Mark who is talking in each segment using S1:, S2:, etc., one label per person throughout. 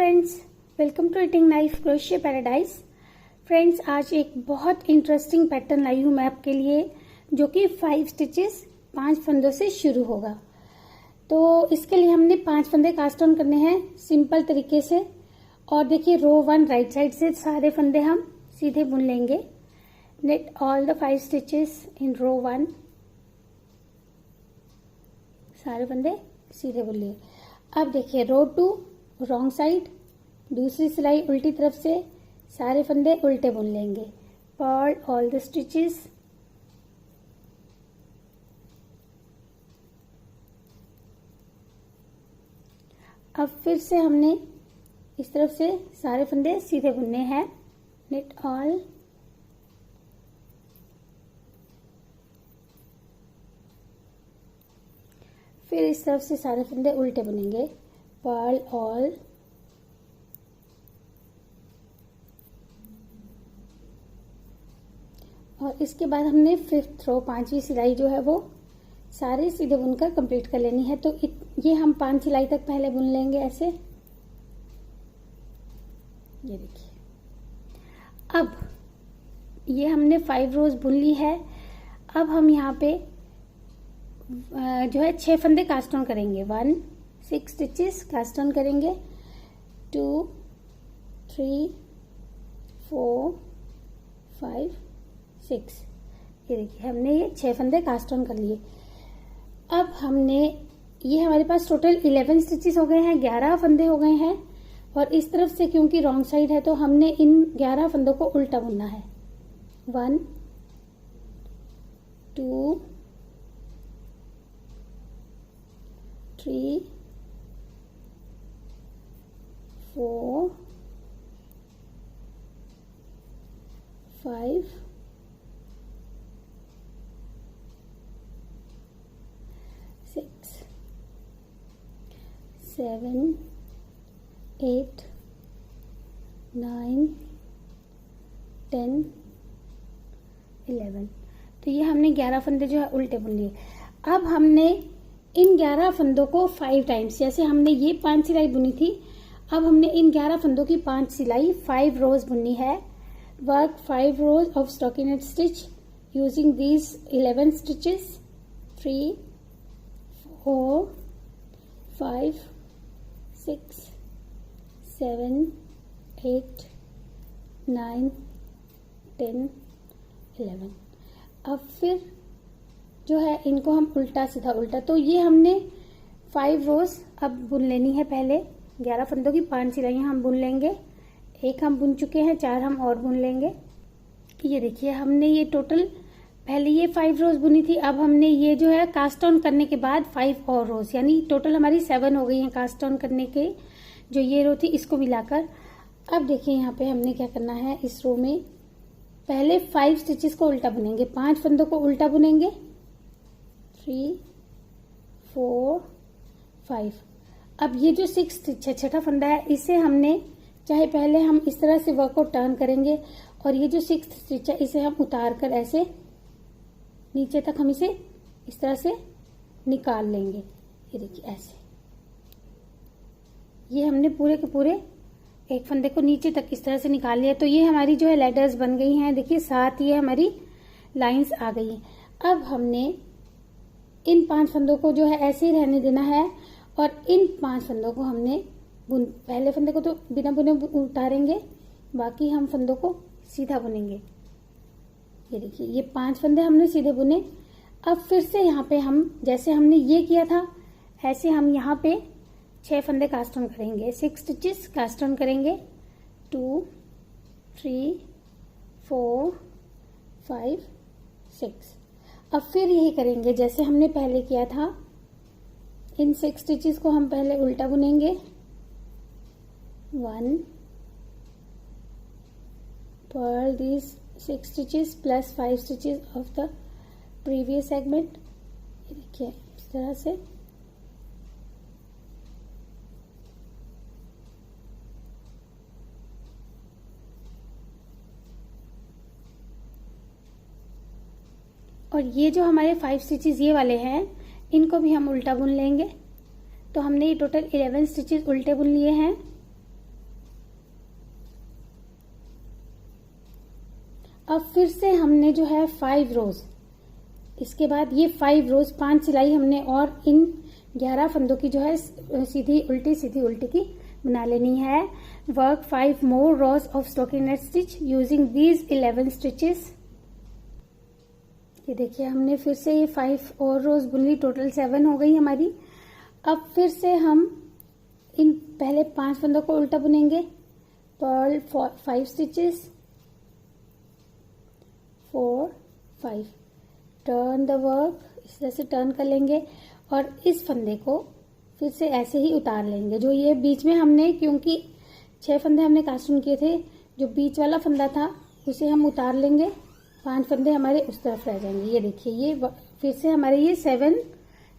S1: Friends, welcome to eating knife crochet paradise. Friends, आज एक बहुत इंटरेस्टिंग पैटर्न लाई हूँ मैं आपके लिए, जो कि 5 स्टिचेस 5 फंदों से शुरू होगा। तो इसके लिए हमने 5 फंदे कास्ट ऑन करने हैं सिंपल तरीके से। और देखिए, रो 1 राइट साइड से सारे फंदे हम सीधे बुन लेंगे। नेट ऑल द 5 स्टिचेस इन रो 1, सारे फंदे सीधे बुन लिए। अब देखिए, रो 2 रॉन्ग साइड, दूसरी सिलाई उल्टी तरफ से, सारे फंदे उल्टे बुन लेंगे। Purl all the stitches. अब फिर से हमने इस तरफ से सारे फंदे सीधे बुनने हैं। नेट ऑल, फिर इस तरफ से सारे फंदे उल्टे बुनेंगे। पर्ल ऑल, और इसके बाद हमने 5th रो 5वीं सिलाई जो है वो सारे सीधे बुनकर कंप्लीट कर लेनी है। तो ये हम 5 सिलाई तक पहले बुन लेंगे ऐसे। ये देखिए, अब ये हमने 5 रोज बुन ली है। अब हम यहाँ पे जो है 6 फंदे कास्ट ऑन करेंगे। 1 6 स्टिचेस कास्ट ऑन करेंगे। 2 3 4 5 6। ये देखिए, हमने ये 6 फंदे कास्ट ऑन कर लिए। अब हमने ये हमारे पास टोटल 11 स्टिचेस हो गए हैं, 11 फंदे हो गए हैं। और इस तरफ से क्योंकि रॉन्ग साइड है तो हमने इन 11 फंदों को उल्टा बुनना है। 1 2 3 4 5 6 7 8 9 10 11। तो ये हमने 11 फंदे जो है उल्टे बुन लिए। अब हमने इन 11 फंदों को 5 टाइम्स, जैसे हमने ये 5 सिलाई बुनी थी, अब हमने इन 11 फंदों की 5 सिलाई 5 रोज बुननी है। Work 5 rose of stockinette stitch using these 11 stitches. 3 4 5 6 7 8 9 10 11। अब फिर जो है इनको हम उल्टा सीधा उल्टा, तो ये हमने 5 रोज अब बुन लेनी है। पहले 11 फंदों की 5 सिलाइयाँ हम बुन लेंगे। एक हम बुन चुके हैं, 4 हम और बुन लेंगे। ये देखिए, हमने ये टोटल पहले ये 5 रोज बुनी थी। अब हमने ये जो है कास्ट ऑन करने के बाद 5 और रोज, यानी टोटल हमारी 7 हो गई हैं कास्ट ऑन करने के, जो ये रो थी इसको मिलाकर। अब देखिए, यहाँ पे हमने क्या करना है, इस रो में पहले 5 स्टिचेस को उल्टा बुनेंगे, 5 फंदों को उल्टा बुनेंगे। 3 4 5। अब ये जो 6 छठा फंदा है, इसे हमने चाहे पहले हम इस तरह से वर्क को टर्न करेंगे, और ये जो 6th स्टिच है इसे हम उतार कर ऐसे नीचे तक हम इसे इस तरह से निकाल लेंगे। ये देखिए, ऐसे ये हमने पूरे के पूरे एक फंदे को नीचे तक इस तरह से निकाल लिया। तो ये हमारी जो है लेडर्स बन गई हैं। देखिए, साथ ये हमारी लाइंस आ गई हैं। अब हमने इन 5 फंदों को जो है ऐसे ही रहने देना है, और इन 5 फंदों को हमने पहले फंदे को तो बिना बुने उतारेंगे, बाकी हम फंदों को सीधा बुनेंगे। ये देखिए, ये 5 फंदे हमने सीधे बुने। अब फिर से यहाँ पे हम जैसे हमने ये किया था ऐसे हम यहाँ पे 6 फंदे कास्ट ऑन करेंगे। 6 स्टिचेस कास्ट ऑन करेंगे। 2 3 4 5 6। अब फिर यही करेंगे जैसे हमने पहले किया था। इन 6 स्टिचेस को हम पहले उल्टा बुनेंगे। 1 Perl these 6 stitches plus 5 stitches of the previous segment। ये देखिए, इस तरह से। और ये जो हमारे 5 स्टिचेस ये वाले हैं, इनको भी हम उल्टा बुन लेंगे। तो हमने ये टोटल 11 स्टिचेस उल्टे बुन लिए हैं। अब फिर से हमने जो है 5 रोज, इसके बाद ये 5 रोज 5 सिलाई हमने और इन 11 फंदों की जो है सीधी उल्टी की बना लेनी है। Work 5 more rose of stockinette stitch using these 11 stitches. ये देखिए हमने फिर से ये 5 और रोज बुन ली, टोटल 7 हो गई हमारी। अब फिर से हम इन पहले 5 फंदों को उल्टा बुनेंगे। Purl 5 stitches, 4 5, turn the work, इस तरह से टर्न कर लेंगे और इस फंदे को फिर से ऐसे ही उतार लेंगे। जो ये बीच में हमने, क्योंकि 6 फंदे हमने कास्टिंग किए थे, जो बीच वाला फंदा था उसे हम उतार लेंगे, 5 फंदे हमारे उस तरफ रह जाएंगे। ये देखिए ये फिर से हमारे ये 7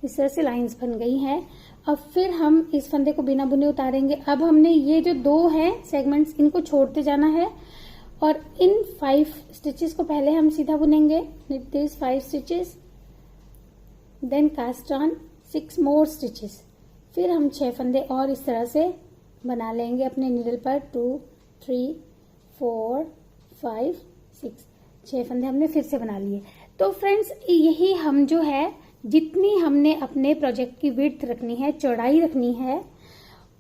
S1: इस तरह से लाइंस बन गई हैं। अब फिर हम इस फंदे को बिना बुने उतारेंगे। अब हमने ये जो 2 हैं सेगमेंट्स, इनको छोड़ते जाना है और इन 5 स्टिचेस को पहले हम सीधा बुनेंगे, knit these 5 stitches, then cast on 6 more stitches. फिर हम 6 फंदे और इस तरह से बना लेंगे अपने नीडल पर। 2 3 4 5 6, 6 फंदे हमने फिर से बना लिए। तो फ्रेंड्स यही हम जो है, जितनी हमने अपने प्रोजेक्ट की विड्थ रखनी है, चौड़ाई रखनी है,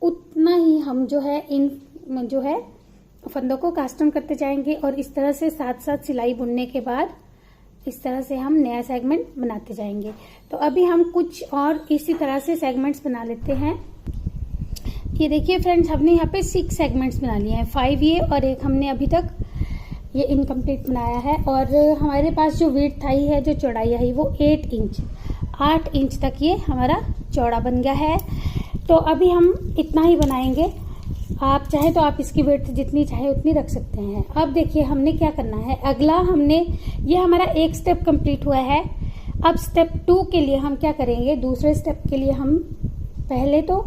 S1: उतना ही हम जो है इन जो है फंदों को कास्ट ऑन करते जाएंगे और इस तरह से साथ साथ सिलाई बुनने के बाद इस तरह से हम नया सेगमेंट बनाते जाएंगे। तो अभी हम कुछ और इसी तरह से सेगमेंट्स बना लेते हैं। ये देखिए फ्रेंड्स, हमने यहाँ पे 6 सेगमेंट्स बना लिए हैं, 5 ये और एक हमने अभी तक ये इनकम्प्लीट बनाया है। और हमारे पास जो विड्थ आई है, जो चौड़ाई आई, वो 8 इंच तक ये हमारा चौड़ा बन गया है। तो अभी हम इतना ही बनाएंगे। आप चाहे तो आप इसकी विड्थ जितनी चाहे उतनी रख सकते हैं। अब देखिए हमने क्या करना है। अगला हमने, ये हमारा एक स्टेप कंप्लीट हुआ है। अब स्टेप 2 के लिए हम क्या करेंगे, दूसरे स्टेप के लिए हम पहले तो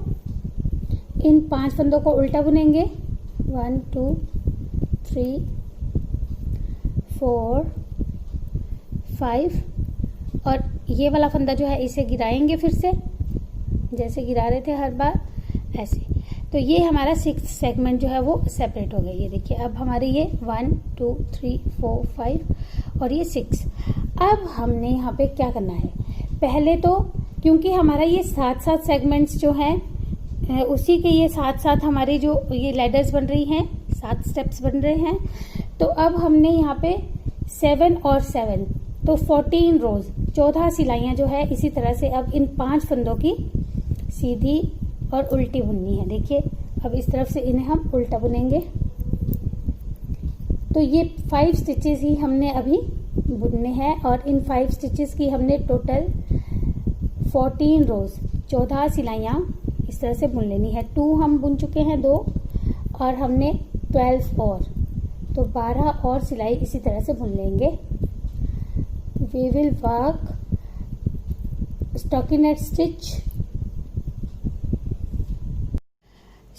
S1: इन 5 फंदों को उल्टा बुनेंगे। 1 2 3 4 5 और ये वाला फंदा जो है इसे गिराएंगे फिर से, जैसे गिरा रहे थे हर बार ऐसे। तो ये हमारा 6 सेगमेंट जो है वो सेपरेट हो गई। ये देखिए अब हमारे ये 1 2 3 4 5 और ये 6। अब हमने यहाँ पे क्या करना है, पहले तो क्योंकि हमारा ये 7 सेगमेंट्स जो हैं उसी के ये 7 हमारी जो ये लैडर्स बन रही हैं, 7 स्टेप्स बन रहे हैं। तो अब हमने यहाँ पे 7 और 7 तो 14 रोज, 14 सिलाइयाँ जो है इसी तरह से अब इन 5 फंदों की सीधी और उल्टी बुननी है। देखिए अब इस तरफ से इन्हें हम उल्टा बुनेंगे। तो ये 5 स्टिचेस ही हमने अभी बुनने हैं और इन 5 स्टिचेस की हमने टोटल 14 रोज, 14 सिलाइयाँ इस तरह से बुन लेनी है। 2 हम बुन चुके हैं, 2 और हमने 12 और, तो 12 और सिलाई इसी तरह से बुन लेंगे। We will work stockinette stitch.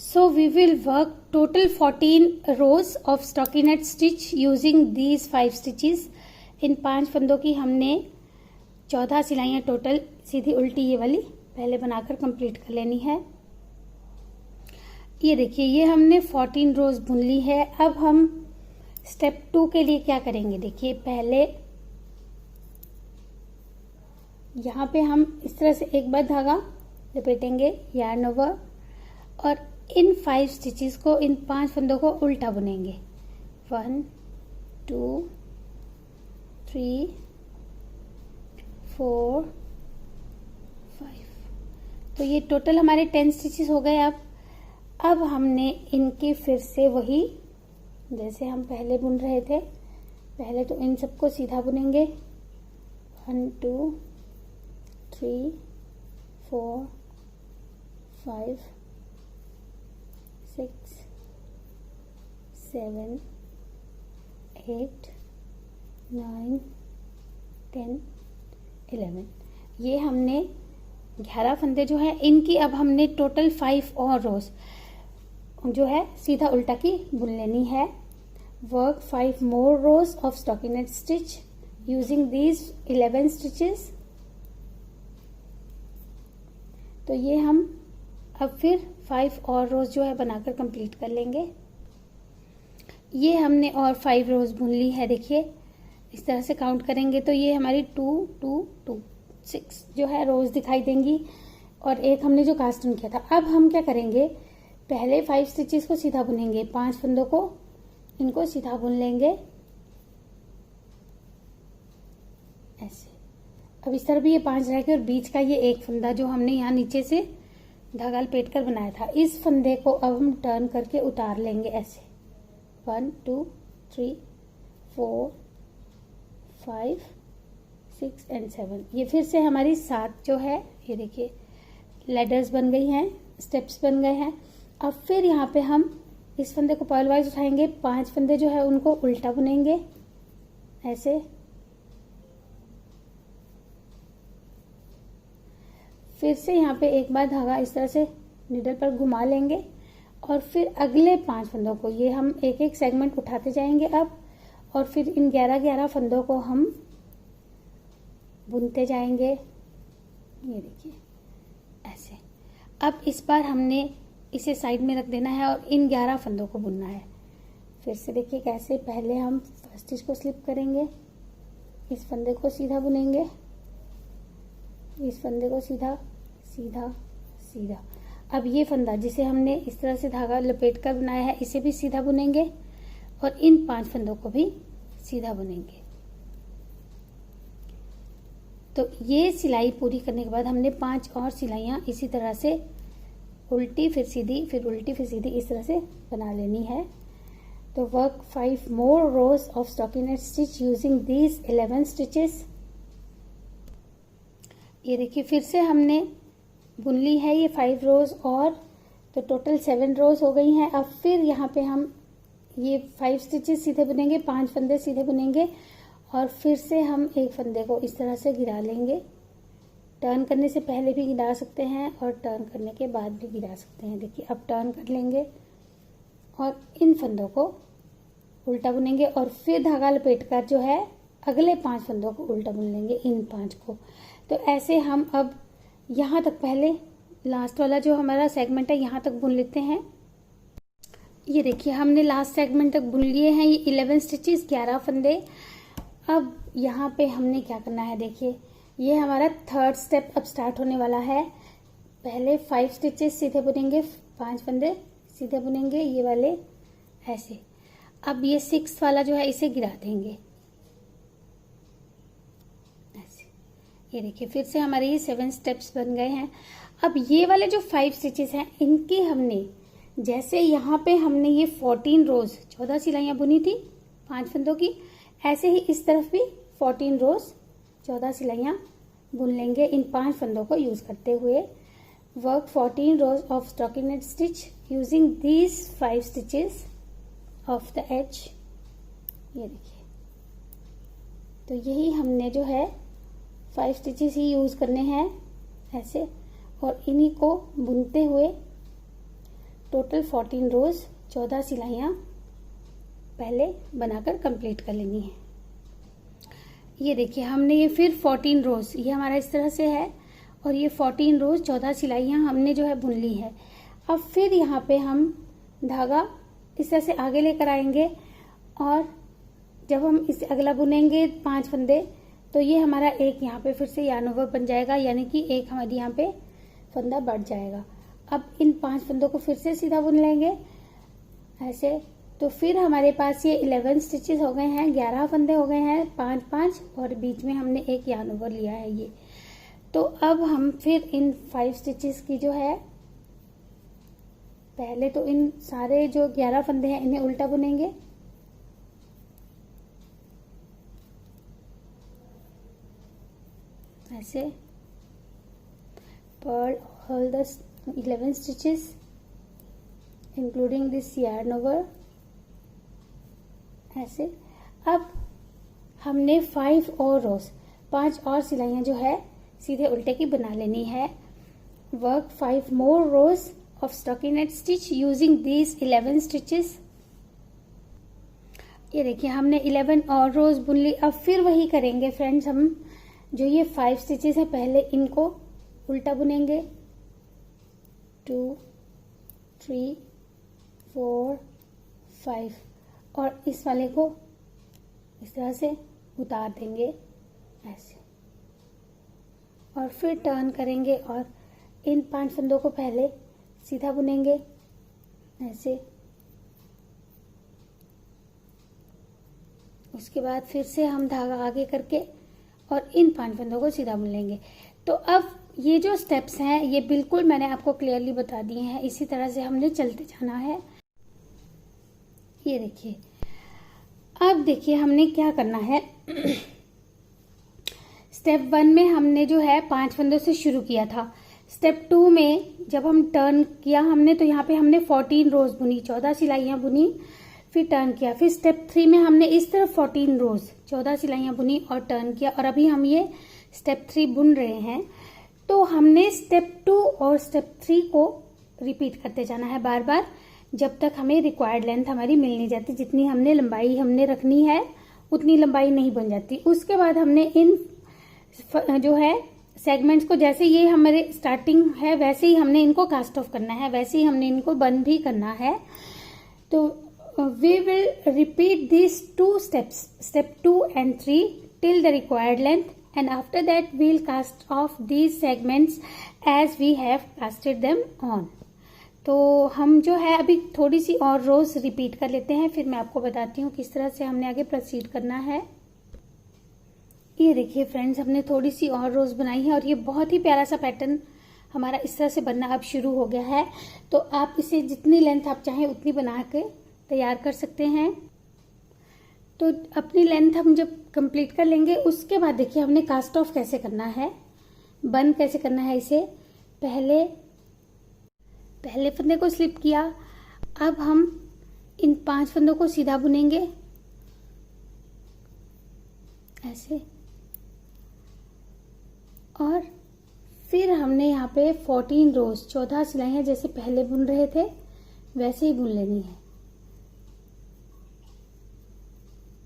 S1: So we will work total 14 rows of stockinette stitch using these 5 stitches। इन 5 फंदों की हमने 14 सिलाइयाँ टोटल सीधी उल्टी ये वाली पहले बनाकर कंप्लीट कर लेनी है। ये देखिए ये हमने 14 रोज बुन ली है। अब हम स्टेप 2 के लिए क्या करेंगे, देखिए पहले यहाँ पे हम इस तरह से एक बार धागा लपेटेंगे यार्न ओवर और इन 5 स्टिचेस को, इन 5 फंदों को उल्टा बुनेंगे। 1 2 3 4 5, तो ये टोटल हमारे 10 स्टिचेस हो गए। अब हमने इनके फिर से वही जैसे हम पहले बुन रहे थे, पहले तो इन सबको सीधा बुनेंगे। 1 2 3 4 5 6 7 8 9 10 11, ये हमने 11 फंदे जो है इनकी अब हमने टोटल 5 और रोज जो है सीधा उल्टा की बुन लेनी है। Work 5 more rose of stockinette stitch using these 11 stitches. तो ये हम अब फिर 5 और रोज जो है बनाकर कंप्लीट कर लेंगे। ये हमने और 5 रोज बुन ली है। देखिए इस तरह से काउंट करेंगे तो ये हमारी 2 2 2 6 जो है रोज दिखाई देंगी, और एक हमने जो कास्ट ऑन किया था। अब हम क्या करेंगे, पहले 5 स्टिचेस को सीधा बुनेंगे, 5 फंदों को इनको सीधा बुन लेंगे ऐसे। अब इस तरह भी ये 5 रह गए, और बीच का ये एक फंदा जो हमने यहाँ नीचे से धागा लपेट कर बनाया था, इस फंदे को अब हम टर्न करके उतार लेंगे ऐसे। 1 2 3 4 5 6 एंड 7। ये फिर से हमारी 7 जो है, ये देखिए लैडर्स बन गई हैं, स्टेप्स बन गए हैं। अब फिर यहाँ पे हम इस फंदे को पर्ल वाइज उठाएंगे, 5 फंदे जो है उनको उल्टा बुनेंगे ऐसे। फिर से यहाँ पे एक बार धागा इस तरह से नीडल पर घुमा लेंगे, और फिर अगले 5 फंदों को ये हम एक एक सेगमेंट उठाते जाएंगे अब, और फिर इन 11 फंदों को हम बुनते जाएंगे। ये देखिए ऐसे। अब इस बार हमने इसे साइड में रख देना है और इन 11 फंदों को बुनना है। फिर से देखिए कैसे, पहले हम फर्स्ट स्टिच को स्लिप करेंगे, इस फंदे को सीधा बुनेंगे, इस फंदे को सीधा सीधा सीधा। अब ये फंदा जिसे हमने इस तरह से धागा लपेट कर बनाया है, इसे भी सीधा बुनेंगे, और इन 5 फंदों को भी सीधा बुनेंगे। तो ये सिलाई पूरी करने के बाद हमने 5 और सिलाइयां इसी तरह से उल्टी फिर सीधी, फिर उल्टी फिर सीधी, इस तरह से बना लेनी है। तो work 5 more rows of stockinette stitch using these 11 stitches। ये देखिए फिर से हमने बुन ली है ये 5 रोज, और तो टोटल 7 रोज हो गई हैं। अब फिर यहाँ पे हम ये 5 स्टिचेस सीधे बुनेंगे, 5 फंदे सीधे बुनेंगे, और फिर से हम एक फंदे को इस तरह से गिरा लेंगे। टर्न करने से पहले भी गिरा सकते हैं और टर्न करने के बाद भी गिरा सकते हैं। देखिए अब टर्न कर लेंगे और इन फंदों को उल्टा बुनेंगे, और फिर धागा लपेट कर जो है अगले 5 फंदों को उल्टा बुन लेंगे, इन 5 को। तो ऐसे हम अब यहाँ तक, पहले लास्ट वाला जो हमारा सेगमेंट है यहाँ तक बुन लेते हैं। ये देखिए हमने लास्ट सेगमेंट तक बुन लिए हैं, ये 11 स्टिचेस 11 फंदे। अब यहाँ पे हमने क्या करना है, देखिए ये हमारा 3rd स्टेप अब स्टार्ट होने वाला है। पहले 5 स्टिचेस सीधे बुनेंगे, 5 फंदे सीधे बुनेंगे ये वाले ऐसे। अब ये 6th वाला जो है इसे गिरा देंगे ऐसे। ये देखिए फिर से हमारे ये 7 स्टेप्स बन गए हैं। अब ये वाले जो 5 स्टिचेस हैं इनकी हमने, जैसे यहाँ पे हमने ये 14 रोज 14 सिलाइयाँ बुनी थी 5 फंदों की, ऐसे ही इस तरफ भी 14 रोज 14 सिलाइयाँ बुन लेंगे इन 5 फंदों को यूज करते हुए। Work 14 rows of stockinette stitch using these 5 stitches of the edge। ये देखिए तो यही हमने जो है 5 स्टिचेस ही यूज करने हैं ऐसे, और इन्हीं को बुनते हुए टोटल 14 रोज 14 सिलाइयाँ पहले बनाकर कंप्लीट कर लेनी है। ये देखिए हमने ये फिर 14 रोज, ये हमारा इस तरह से है, और ये 14 रोज 14 सिलाइयाँ हमने जो है बुन ली है। अब फिर यहाँ पे हम धागा इस तरह से आगे लेकर आएंगे, और जब हम इसे अगला बुनेंगे 5 फंदे, तो ये हमारा एक यहाँ पे फिर से यार्न ओवर बन जाएगा, यानी कि एक हमारी यहाँ पे फंदा बढ़ जाएगा। अब इन 5 फंदों को फिर से सीधा बुन लेंगे ऐसे। तो फिर हमारे पास ये 11 स्टिचेस हो गए हैं, 11 फंदे हो गए हैं, 5 5, और बीच में हमने एक यार्न ओवर लिया है ये। तो अब हम फिर इन 5 स्टिचेस की जो है, पहले तो इन सारे जो 11 फंदे हैं इन्हें उल्टा बुनेंगे ऐसे। Purl all the 11 stitches including this yarn over ऐसे। अब हमने 5 और रोज 5 और सिलाइयाँ जो है सीधे उल्टे की बना लेनी है। Work 5 more rows of stockinette stitch using these 11 stitches। ये देखिए हमने 11 और रोज बुन ली। अब फिर वही करेंगे फ्रेंड्स, हम जो ये 5 स्टिचेस है पहले इनको उल्टा बुनेंगे, 2 3 4 5। और इस वाले को इस तरह से उतार देंगे ऐसे, और फिर टर्न करेंगे और इन 5 फंदों को पहले सीधा बुनेंगे ऐसे। उसके बाद फिर से हम धागा आगे करके और इन 5 फंदों को सीधा बुन लेंगे। तो अब ये जो स्टेप्स हैं ये बिल्कुल मैंने आपको क्लियरली बता दिए हैं, इसी तरह से हमने चलते जाना है। ये देखिए, अब देखिए हमने क्या करना है। स्टेप 1 में हमने जो है 5 फंदों से शुरू किया था। स्टेप 2 में जब हम टर्न किया हमने, तो यहाँ पे हमने 14 रोज बुनी, 14 सिलाइयाँ बुनी, फिर टर्न किया। फिर स्टेप 3 में हमने इस तरफ 14 रोज 14 सिलाइयाँ बुनी और टर्न किया, और अभी हम ये स्टेप 3 बुन रहे हैं। तो हमने स्टेप 2 और स्टेप 3 को रिपीट करते जाना है बार बार, जब तक हमें रिक्वायर्ड लेंथ हमारी मिल नहीं जाती। जितनी हमने लंबाई हमने रखनी है उतनी लंबाई नहीं बन जाती। उसके बाद हमने इन जो है सेगमेंट्स को, जैसे ये हमारे स्टार्टिंग है वैसे ही हमने इनको कास्ट ऑफ करना है, वैसे ही हमने इनको बंद भी करना है। तो we will repeat this 2 steps, step 2 and 3 till the required length, and after that we'll cast off these segments as we have casted them on. तो हम जो है अभी थोड़ी सी और रोज रिपीट कर लेते हैं, फिर मैं आपको बताती हूँ किस तरह से हमने आगे प्रोसीड करना है। ये देखिए फ्रेंड्स, हमने थोड़ी सी और रोज बनाई है और ये बहुत ही प्यारा सा पैटर्न हमारा इस तरह से बनना अब शुरू हो गया है। तो आप इसे जितनी लेंथ आप चाहें उतनी बना के तैयार कर सकते हैं। तो अपनी लेंथ हम जब कंप्लीट कर लेंगे उसके बाद देखिए हमने कास्ट ऑफ कैसे करना है, बंद कैसे करना है इसे। पहले फंदे को स्लिप किया, अब हम इन 5 फंदों को सीधा बुनेंगे ऐसे, और फिर हमने यहाँ पे 14 रोज 14 सिलाइयाँ जैसे पहले बुन रहे थे वैसे ही बुन लेनी है।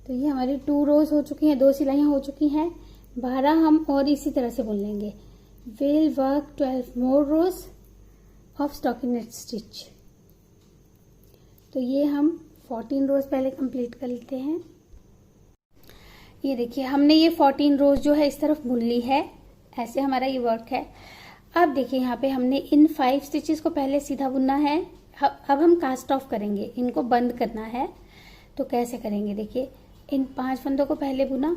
S1: तो ये हमारी 2 रोज हो चुकी हैं, 2 सिलाइयाँ हो चुकी हैं। 12 हम और इसी तरह से बुन लेंगे। Will work 12 more rose of stockinette stitch. तो ये हम 14 रोज पहले कंप्लीट कर लेते हैं। ये देखिए हमने ये 14 रोज जो है इस तरफ बुन ली है, ऐसे हमारा ये वर्क है। अब देखिए यहाँ पे हमने इन 5 स्टिचेस को पहले सीधा बुनना है। अब हम कास्ट ऑफ करेंगे, इनको बंद करना है। तो कैसे करेंगे देखिए, इन 5 फंदों को पहले बुना,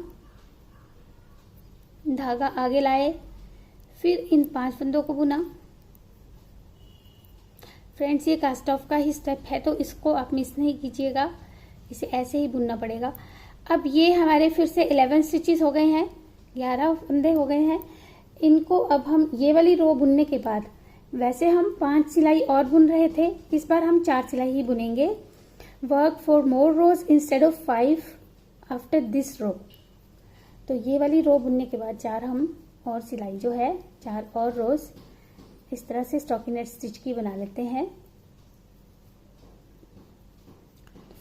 S1: धागा आगे लाए, फिर इन 5 फंदों को बुना। फ्रेंड्स ये कास्ट ऑफ का ही स्टेप है तो इसको आप मिस नहीं कीजिएगा, इसे ऐसे ही बुनना पड़ेगा। अब ये हमारे फिर से 11 स्टिचेस हो गए हैं, 11 फंदे हो गए हैं। इनको अब हम ये वाली रो बुनने के बाद, वैसे हम 5 सिलाई और बुन रहे थे, इस बार हम 4 सिलाई ही बुनेंगे। Work for more rows instead of 5 after this row. तो ये वाली रो बुनने के बाद 4 हम और सिलाई जो है 4 और रोज इस तरह से स्टॉकिनेट स्टिच की बना लेते हैं।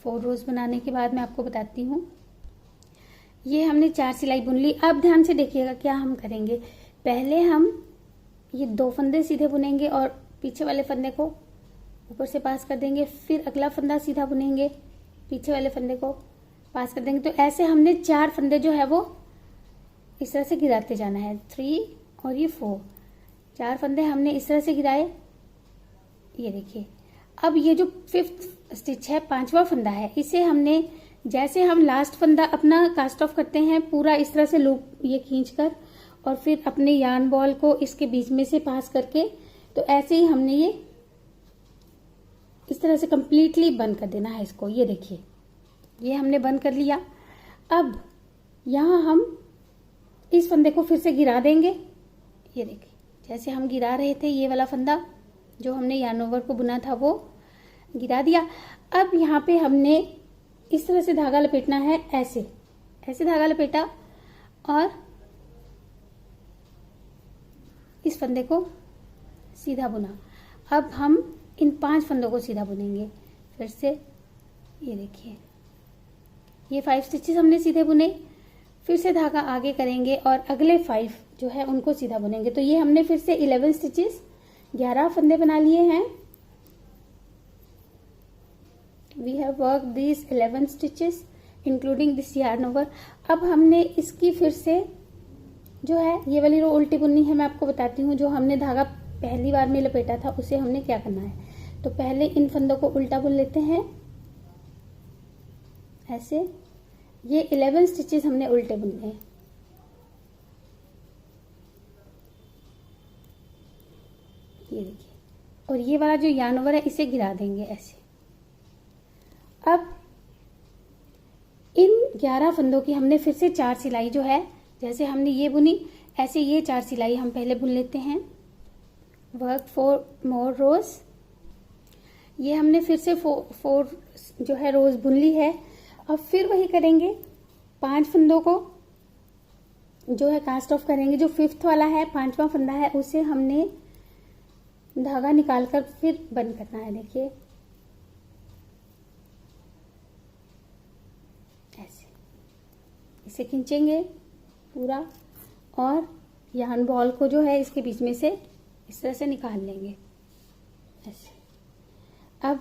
S1: 4 रोज बनाने के बाद मैं आपको बताती हूँ। ये हमने 4 सिलाई बुन ली। अब ध्यान से देखिएगा क्या हम करेंगे। पहले हम ये 2 फंदे सीधे बुनेंगे और पीछे वाले फंदे को ऊपर से पास कर देंगे, फिर अगला फंदा सीधा बुनेंगे, पीछे वाले फंदे को पास कर देंगे। तो ऐसे हमने 4 फंदे जो है वो इस तरह से गिराते जाना है। 3 और ये 4, 4 फंदे हमने इस तरह से गिराए। ये देखिए अब ये जो 5th स्टिच है, 5वां फंदा है, इसे हमने जैसे हम लास्ट फंदा अपना कास्ट ऑफ करते हैं पूरा इस तरह से लूप ये खींचकर, और फिर अपने यार्न बॉल को इसके बीच में से पास करके, तो ऐसे ही हमने ये इस तरह से कंप्लीटली बंद कर देना है इसको। ये देखिए ये हमने बंद कर लिया। अब यहाँ हम इस फंदे को फिर से गिरा देंगे। ये देखिए जैसे हम गिरा रहे थे, ये वाला फंदा जो हमने यार्न ओवर को बुना था वो गिरा दिया। अब यहाँ पे हमने इस तरह से धागा लपेटना है, ऐसे ऐसे धागा लपेटा और इस फंदे को सीधा बुना। अब हम इन 5 फंदों को सीधा बुनेंगे फिर से। ये देखिए ये 5 स्टिचेस हमने सीधे बुने, फिर से धागा आगे करेंगे और अगले 5 जो है उनको सीधा बुनेंगे। तो ये हमने फिर से 11 स्टिचेस 11 फंदे बना लिए हैं। We have work these 11 stitches including this yarn over। अब हमने इसकी फिर से जो है ये वाली रो उल्टी बुननी है। मैं आपको बताती हूँ, जो हमने धागा पहली बार में लपेटा था उसे हमने क्या करना है। तो पहले इन फंदों को उल्टा बुन लेते हैं ऐसे। ये 11 स्टिचेस हमने उल्टे बुनने हैं। ये देखिए, और ये वाला जो yarn over है इसे गिरा देंगे ऐसे। अब इन 11 फंदों की हमने फिर से 4 सिलाई जो है, जैसे हमने ये बुनी ऐसे ये 4 सिलाई हम पहले बुन लेते हैं। वर्क 4 मोर रोज। ये हमने फिर से 4 जो है रोज बुन ली है। अब फिर वही करेंगे, 5 फंदों को जो है कास्ट ऑफ करेंगे। जो 5th वाला है, 5वां फंदा है, उसे हमने धागा निकालकर फिर बंद करना है। देखिए ऐसे इसे खींचेंगे पूरा और yarn बॉल को जो है इसके बीच में से इस तरह से निकाल लेंगे ऐसे। अब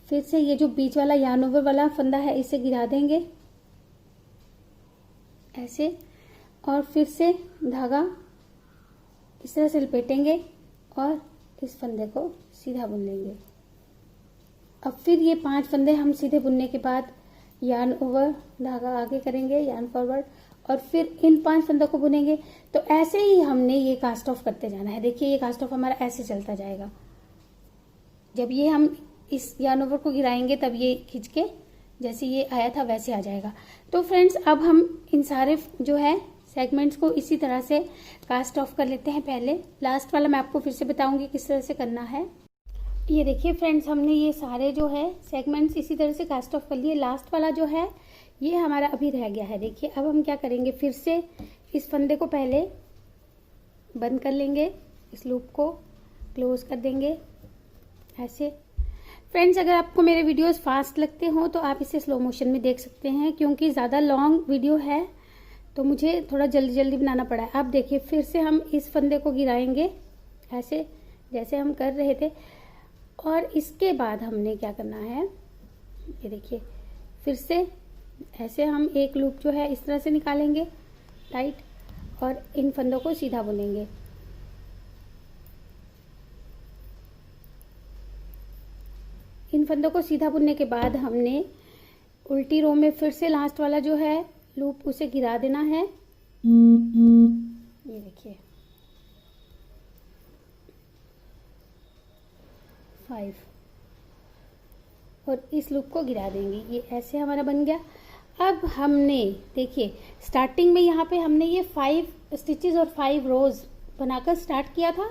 S1: फिर से ये जो बीच वाला yarn over वाला फंदा है इसे गिरा देंगे ऐसे, और फिर से धागा इस तरह से लपेटेंगे और इस फंदे को सीधा बुन लेंगे। अब फिर ये 5 फंदे हम सीधे बुनने के बाद yarn over धागा आगे करेंगे, yarn फॉरवर्ड, और फिर इन 5 फंदों को बुनेंगे। तो ऐसे ही हमने ये कास्ट ऑफ करते जाना है। देखिए ये कास्ट ऑफ हमारा ऐसे चलता जाएगा। जब ये हम इस yarn over को गिराएंगे तब ये खींच के जैसे ये आया था वैसे आ जाएगा। तो फ्रेंड्स अब हम इन सारे जो है सेगमेंट्स को इसी तरह से कास्ट ऑफ कर लेते हैं। पहले लास्ट वाला मैं आपको फिर से बताऊंगी किस तरह से करना है। ये देखिए फ्रेंड्स, हमने ये सारे जो है सेगमेंट्स इसी तरह से कास्ट ऑफ कर लिए। लास्ट वाला जो है ये हमारा अभी रह गया है। देखिए अब हम क्या करेंगे, फिर से इस फंदे को पहले बंद कर लेंगे, इस लूप को क्लोज कर देंगे ऐसे। फ्रेंड्स अगर आपको मेरे वीडियोस फास्ट लगते हो तो आप इसे स्लो मोशन में देख सकते हैं, क्योंकि ज़्यादा लॉन्ग वीडियो है तो मुझे थोड़ा जल्दी जल्दी बनाना पड़ा है। आप देखिए फिर से हम इस फंदे को गिराएंगे ऐसे जैसे हम कर रहे थे, और इसके बाद हमने क्या करना है, ये देखिए फिर से ऐसे हम एक लूप जो है इस तरह से निकालेंगे टाइट, और इन फंदों को सीधा बुनेंगे। इन फंदों को सीधा बुनने के बाद हमने उल्टी रो में फिर से लास्ट वाला जो है लूप उसे गिरा देना है। ये देखिए 5, और इस लूप को गिरा देंगे। ये ऐसे हमारा बन गया। अब हमने देखिए स्टार्टिंग में यहाँ पे हमने ये 5 स्टिचेस और 5 रोज बनाकर स्टार्ट किया था।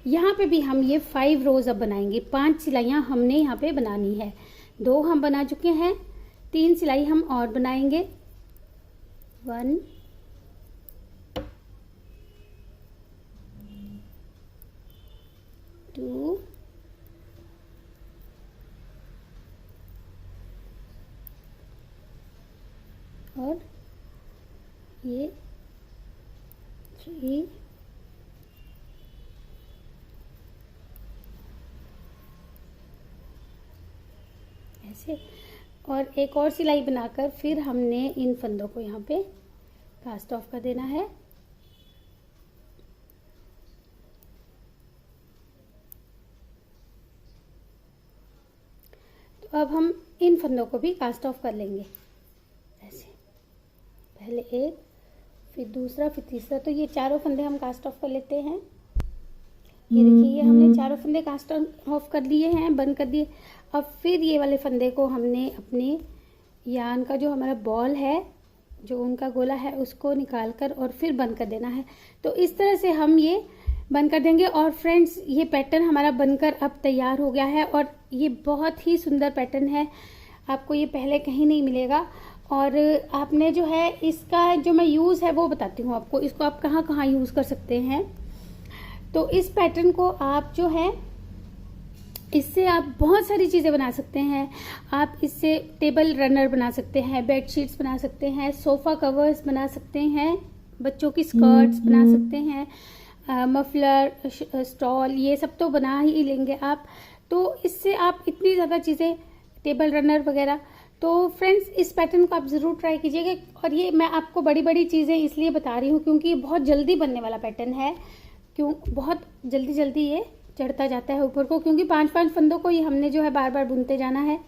S1: यहाँ पे भी हम ये 5 रोज अब बनाएंगे। 5 सिलाइयाँ हमने यहाँ पे बनानी है। 2 हम बना चुके हैं, 3 सिलाई हम और बनाएंगे। 1 2 और ये 3 ऐसे, और एक और सिलाई बनाकर फिर हमने इन फंदों को यहाँ पे कास्ट ऑफ कर देना है। तो अब हम इन फंदों को भी कास्ट ऑफ कर लेंगे ऐसे, पहले एक फिर दूसरा फिर तीसरा। तो ये चारों फंदे हम कास्ट ऑफ कर लेते हैं। ये देखिए ये हमने चारों फंदे कास्ट ऑफ कर लिए हैं, बंद कर दिए। अब फिर ये वाले फंदे को हमने अपने यान का जो हमारा बॉल है, जो उनका गोला है, उसको निकाल कर और फिर बंद कर देना है। तो इस तरह से हम ये बंद कर देंगे। और फ्रेंड्स ये पैटर्न हमारा बनकर अब तैयार हो गया है, और ये बहुत ही सुंदर पैटर्न है। आपको ये पहले कहीं नहीं मिलेगा। और आपने जो है इसका जो मैं यूज़ है वो बताती हूँ आपको, इसको आप कहाँ कहाँ यूज़ कर सकते हैं। तो इस पैटर्न को आप जो है इससे आप बहुत सारी चीज़ें बना सकते हैं। आप इससे टेबल रनर बना सकते हैं, बेडशीट्स बना सकते हैं, सोफ़ा कवर्स बना सकते हैं, बच्चों की स्कर्ट्स बना सकते हैं, मफलर, स्टॉल, ये सब तो बना ही लेंगे आप। तो इससे आप इतनी ज़्यादा चीज़ें टेबल रनर वगैरह। तो फ्रेंड्स इस पैटर्न को आप ज़रूर ट्राई कीजिएगा। और ये मैं आपको बड़ी बड़ी चीज़ें इसलिए बता रही हूँ क्योंकि ये बहुत जल्दी बनने वाला पैटर्न है, बहुत जल्दी जल्दी ये चढ़ता जाता है ऊपर को, क्योंकि 5-5 फंदों को ये हमने जो है बार बार बुनते जाना है।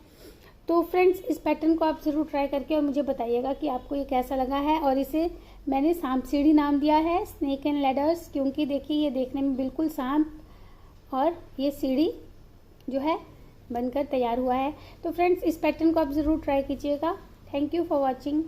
S1: तो फ्रेंड्स इस पैटर्न को आप ज़रूर ट्राई करके और मुझे बताइएगा कि आपको ये कैसा लगा है। और इसे मैंने सांप सीढ़ी नाम दिया है, स्नेक एंड लैडर्स, क्योंकि देखिए ये देखने में बिल्कुल सांप और ये सीढ़ी जो है बनकर तैयार हुआ है। तो फ्रेंड्स इस पैटर्न को आप ज़रूर ट्राई कीजिएगा। Thank you for watching.